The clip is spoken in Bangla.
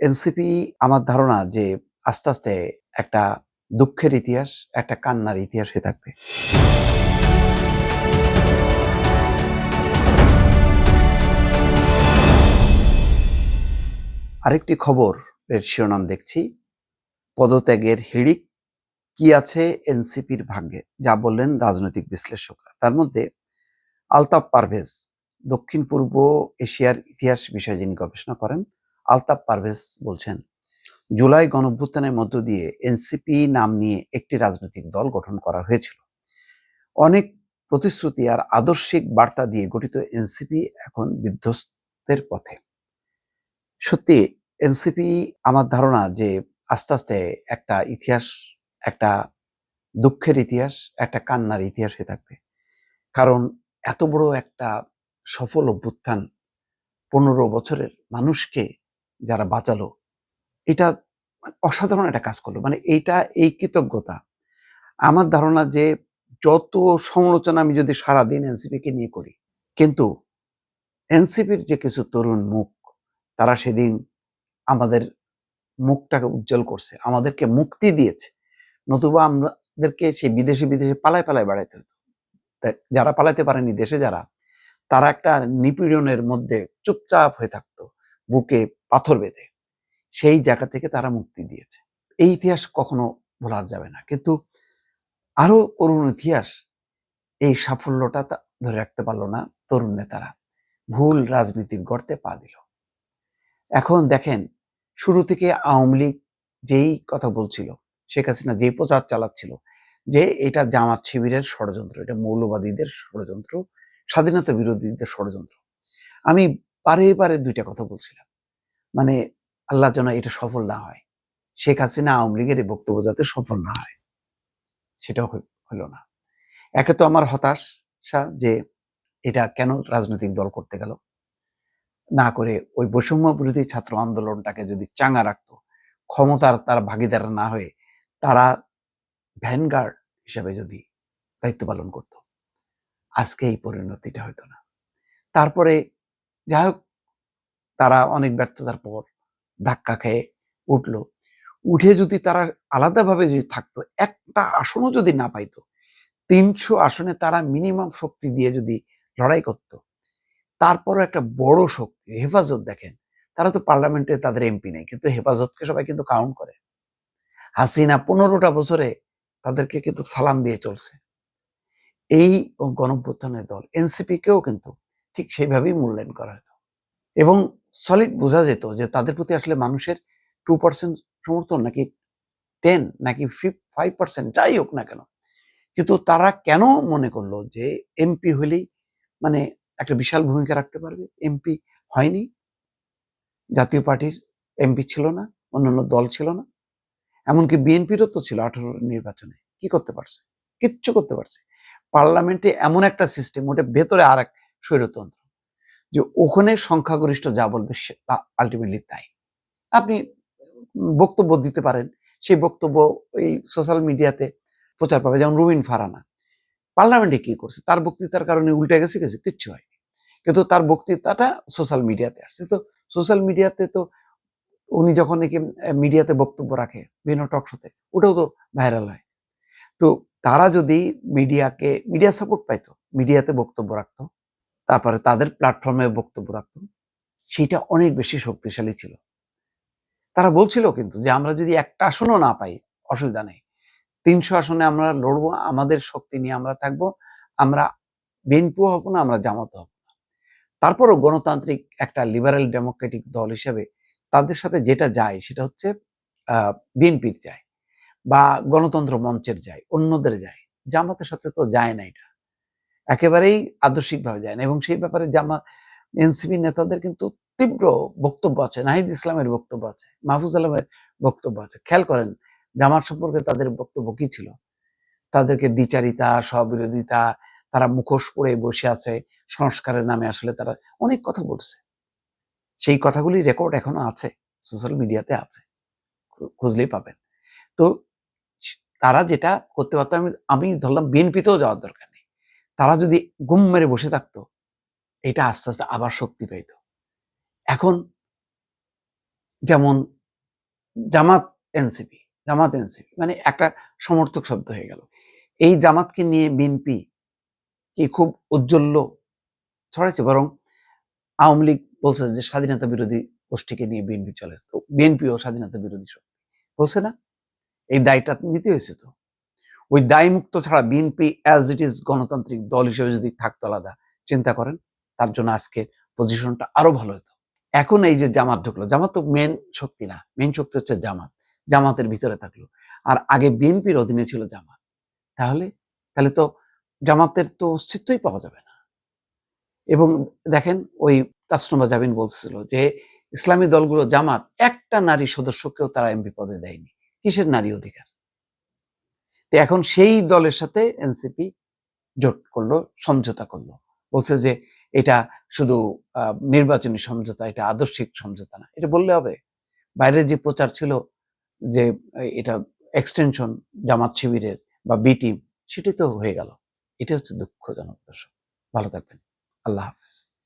এনসিপি আমার ধারণা যে আস্তে, আস্তে একটা দুঃখের ইতিহাস, একটা কান্নার ইতিহাস হয়ে থাকবে। আরেকটি খবরের শিরোনাম দেখছি, পদত্যাগের হিড়িক কি আছে এনসিপির ভাগ্যে, যা বললেন রাজনৈতিক বিশ্লেষকরা। তার মধ্যে আলতাফ পারভেজ, দক্ষিণ পূর্ব এশিয়ার ইতিহাস বিষয়ে যিনি গবেষণা করেন, আলতাফ পারভেজ বলছেন, জুলাই গণঅভ্যুত্থানের মধ্য দিয়ে এনসিপি নাম নিয়ে একটি রাজনৈতিক দল গঠন করা হয়েছিল। অনেক প্রতিশ্রুতি আর আদর্শিক বার্তা দিয়ে গঠিত এনসিপি এখন বিধ্বস্তের পথে। সত্যি এনসিপি আমার ধারণা যে আস্তে আস্তে একটা ইতিহাস, একটা দুঃখের ইতিহাস, একটা কান্নার ইতিহাস হয়ে থাকবে। কারণ এত বড় একটা সফল অভ্যুত্থান, 15 বছরের মানুষকে যারা বাঁচালো, এটা অসাধারণ একটা কাজ করলো। মানে এই কৃতজ্ঞতা, আমার ধারণা যে যত সমালোচনা আমি যদি সারাদিন এনসিপিকে নিয়ে করি, কিন্তু এনসিপির যে কিছু তরুণ মুখ, তারা সেদিন আমাদের মুখটাকে উজ্জ্বল করছে, আমাদেরকে মুক্তি দিয়েছে। নতুবা আমাদেরকে সেই বিদেশে পালায় পালায় বেড়াইতে হতো। যারা পালাতে পারেনি দেশে, যারা তারা একটা নিপীড়নের মধ্যে চুপচাপ হয়ে থাকতো, বুকে পাথর বেঁধে। সেই জায়গা থেকে তারা মুক্তি দিয়েছে। এই ইতিহাস কখনো ভোলা যাবে না। কিন্তু আরো করুণ ইতিহাস, এই সাফল্যটা ধরে রাখতে পারলো না তরুণ নেতারা, ভুল রাজনীতির গর্তে পা দিল। এখন দেখেন, শুরু থেকে আওয়ামী লীগ যেই কথা বলছিল, শেখ হাসিনা যেই প্রচার চালাচ্ছিল যে এটা জামাত শিবিরের ষড়যন্ত্র, এটা মৌলবাদীদের ষড়যন্ত্র, স্বাধীনতা বিরোধীদের ষড়যন্ত্র, আমি বারে বারে দুইটা কথা বলছিলাম, মানে আল্লাহ যেন এটা সফল না হয়, শেখ হাসিনা আওয়ামী লীগের এই বক্তব্য যাতে সফল না হয়, সেটাও হলো না। একে তো আমার হতাশা যে এটা কেন রাজনৈতিক দল করতে গেল, না করে ওই বৈষম্য বিরোধী ছাত্র আন্দোলনটাকে যদি চাঙ্গা রাখতো, ক্ষমতার তারা ভাগিদার না হয়ে তারা ভ্যানগার্ড হিসেবে যদি দায়িত্ব পালন করত, আজকে এই পরিণতিটা হতো না। তারপরে যাই হোক, তারা অনেক ব্যর্থতার পর ধাক্কা খেয়ে উঠে যদি তারা আলাদাভাবে যদি থাকতো, একটা আসনও যদি না পাইতো, 300 আসনে তারা মিনিমাম শক্তি দিয়ে যদি লড়াই করত, তারপরও একটা বড় শক্তি হেফাজত, দেখেন তারা তো পার্লামেন্টে তাদের এমপি নেই, কিন্তু হেফাজতকে সবাই কিন্তু কাউন্ট করে। হাসিনা 15টা বছরে তাদেরকে কিন্তু সালাম দিয়ে চলছে। এই গণঅভ্যুত্থানের দল এনসিপি কেও কিন্তু ঠিক সেইভাবেই মূল্যায়ন করা হতো এবং সলিড বোঝা যেত যে তাদের প্রতি আসলে মানুষের 2% সমর্থন, নাকি 10, নাকি 5%, যাই হোক না কেন, কিন্তু তারা কেন মনে করলো যে এমপি হলেই মানে একটা বিশাল ভূমিকা রাখতে পারবে। এমপি হয়নি, জাতীয় পার্টির এমপি ছিল না, অন্যান্য দল ছিল না, এমনকি বিএনপিরও তো ছিল 18 নির্বাচনে। কি করতে পারছে? কিচ্ছু করতে পারছে। পার্লামেন্টে এমন একটা সিস্টেম, ওটা ভেতরে আর এক স্বৈরতন্ত্র, যে ওখানে সংখ্যাগরিষ্ঠ যা বলবে আলটিমেটলি তাই। আপনি বক্তব্য দিতে পারেন, সেই বক্তব্য এই সোশ্যাল মিডিয়াতে প্রচার পাবে। যেমন রুমিন ফারহানা পার্লামেন্টে কি করছে, তার বক্তৃতার কারণে উল্টে গেছে কিচ্ছু হয়, কিন্তু তার বক্তৃতাটা সোশ্যাল মিডিয়াতে আসছে। তো সোশ্যাল মিডিয়াতে তো উনি যখন নাকি মিডিয়াতে বক্তব্য রাখে বিভিন্ন টক শোতে, ওটাও তো ভাইরাল হয়। তো তারা যদি মিডিয়া সাপোর্ট পাইতো, মিডিয়াতে বক্তব্য রাখতো, তারপরে তাদের প্ল্যাটফর্মে বক্তব্য রাখতো, সেটা অনেক বেশি শক্তিশালী ছিল। তারা বলছিল কিন্তু যে আমরা যদি একটা আসনও না পাই, অসুবিধা নেই, 300 আসনে আমরা লড়বো, আমাদের শক্তি নিয়ে আমরা থাকবো, আমরা বিএনপিও হব না, আমরা জামাতও হব না। তারপরও গণতান্ত্রিক একটা লিবারেল ডেমোক্রেটিক দল হিসেবে তাদের সাথে যেটা যায় সেটা হচ্ছে বিএনপির যায়, বা গণতন্ত্র মঞ্চের যায়, অন্যদের যায়। জামাতের সাথে তো যায় না, এটা একেবারেই আদর্শিকভাবে যায় না। এবং সেই ব্যাপারে এনসিপি নেতাদের কিন্তু তীব্র বক্তব্য আছে, নাহিদ ইসলামের বক্তব্য আছে, মাহফুজ আলমের বক্তব্য আছে। খেয়াল করেন জামাত সম্পর্কে তাদের বক্তব্য কি ছিল। তাদেরকে দ্বিচারিতা, স্ববিরোধিতা, তারা মুখোশ পরে বসে আছে, সংস্কারের নামে আসলে তারা অনেক কথা বলছে। সেই কথাগুলি রেকর্ড এখনো আছে, সোশ্যাল মিডিয়াতে আছে, খুঁজলেই পাবেন। তো তারা যেটা করতে পারতো, আমি ধরলাম বিএনপিতেও যাওয়ার দরকার নেই, তারা যদি গুম মেরে বসে থাকতো, এটা আস্তে আস্তে আবার শক্তি পেত। এখন যেমন জামাত এনসিপি, জামাত এনসিপি মানে একটা সমর্থক শব্দ হয়ে গেল। এই জামাতকে নিয়ে বিএনপি কি খুব ঔজ্জ্বল্য ছড়াইছে? বরং আওয়ামী লীগ বলছে যে স্বাধীনতা বিরোধী গোষ্ঠীকে নিয়ে বিএনপি চলে, তো বিএনপিও স্বাধীনতা বিরোধী শক্তি বলছে না? এই দায়টা নিতে হয়েছে। তো ওই দায়মুক্ত ছাড়া বিএনপি অ্যাজ ইট ইজ গণতান্ত্রিক দল হিসেবে যদি থাকতো আলাদা, চিন্তা করেন তার জন্য আজকে পজিশনটা আরো ভালো হতো। এখন এই যে জামাত ঢুকলো, জামাত তো মেন শক্তি না, মেন শক্তি হচ্ছে জামাত, জামাতের ভিতরে থাকলো। আর আগে বিএনপির অধীনে ছিল জামাত, তাহলে তাহলে তো জামাতের তো অস্তিত্বই পাওয়া যাবে না। এবং দেখেন ওই তাসনুভা জাবিন বলছিল যে ইসলামী দলগুলো জামাত একটা নারী সদস্যকেও তারা এমপি পদে দেয়নি। কিসের নারী অধিকার? তো এখন সেই দলের সাথে এনসিপি জোট করলো, সমঝোতা করলো, বলছে যে এটা শুধু নির্বাচনী সমঝোতা, এটা আদর্শিক সমঝোতা না। এটা বললে হবে? বাইরে যে প্রচার ছিল যে এটা এক্সটেনশন জামাত শিবিরের বা বি টিম, সেটাই তো হয়ে গেল। এটা হচ্ছে দুঃখজনক। দর্শক ভালো থাকবেন। আল্লাহ হাফেজ।